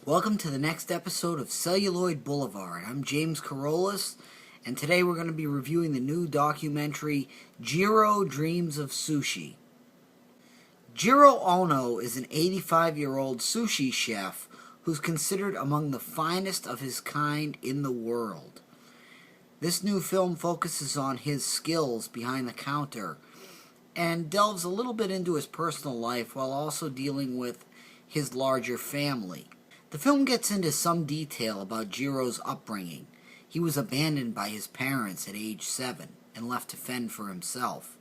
Welcome to the next episode of Celluloid Boulevard. I'm James Carolus, and today we're going to be reviewing the new documentary, Jiro Dreams of Sushi. Jiro Ono is an 85-year-old sushi chef who's considered among the finest of his kind in the world. This new film focuses on his skills behind the counter and delves a little bit into his personal life while also dealing with his larger family. The film gets into some detail about Jiro's upbringing. He was abandoned by his parents at age 7 and left to fend for himself.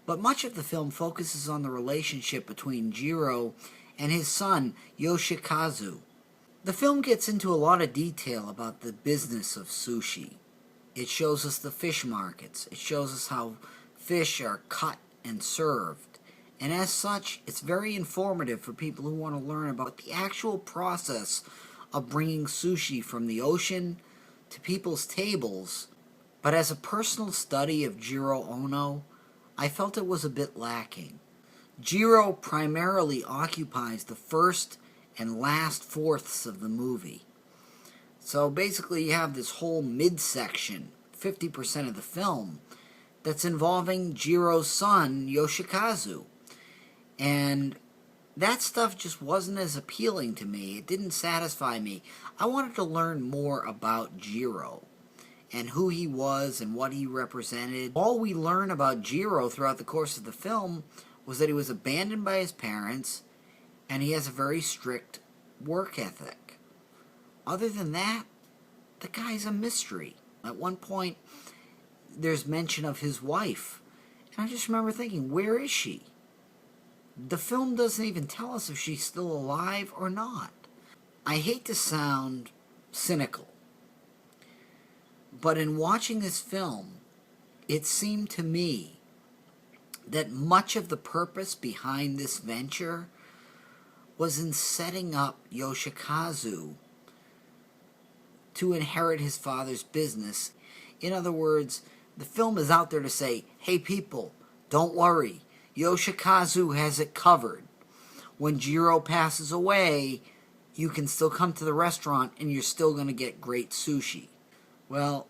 But much of the film focuses on the relationship between Jiro and his son, Yoshikazu. The film gets into a lot of detail about the business of sushi. It shows us the fish markets. It shows us how fish are cut and served. And as such, it's very informative for people who want to learn about the actual process of bringing sushi from the ocean to people's tables. But as a personal study of Jiro Ono, I felt it was a bit lacking. Jiro primarily occupies the first and last fourths of the movie. So basically you have this whole midsection, 50% of the film, that's involving Jiro's son, Yoshikazu. And that stuff just wasn't as appealing to me. It didn't satisfy me. I wanted to learn more about Jiro and who he was and what he represented. All we learn about Jiro throughout the course of the film was that he was abandoned by his parents and he has a very strict work ethic. Other than that, the guy's a mystery. At one point, there's mention of his wife. And I just remember thinking, where is she? The film doesn't even tell us if she's still alive or not. I hate to sound cynical, but in watching this film, it seemed to me that much of the purpose behind this venture was in setting up Yoshikazu to inherit his father's business. In other words, the film is out there to say, hey people, don't worry. Yoshikazu has it covered. When Jiro passes away, you can still come to the restaurant and you're still going to get great sushi. Well,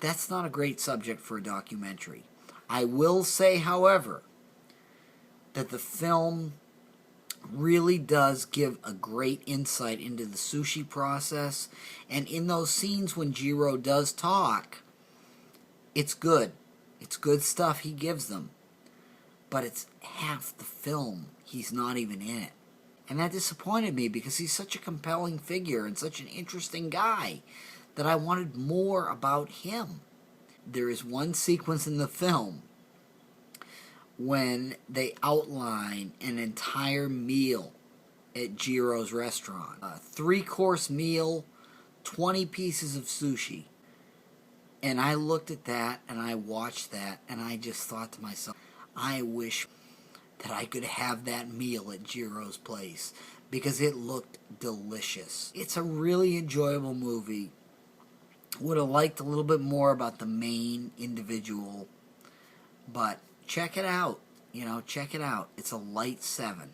that's not a great subject for a documentary. I will say, however, that the film really does give a great insight into the sushi process, and in those scenes when Jiro does talk, it's good. It's good stuff he gives them. But it's half the film he's not even in it. And that disappointed me because he's such a compelling figure and such an interesting guy that I wanted more about him. There is one sequence in the film when they outline an entire meal at Jiro's restaurant. A 3-course meal, 20 pieces of sushi. And I looked at that and I watched that and I just thought to myself, I wish that I could have that meal at Jiro's place because it looked delicious. It's a really enjoyable movie. Would have liked a little bit more about the main individual, but check it out. Check it out. It's a light 7.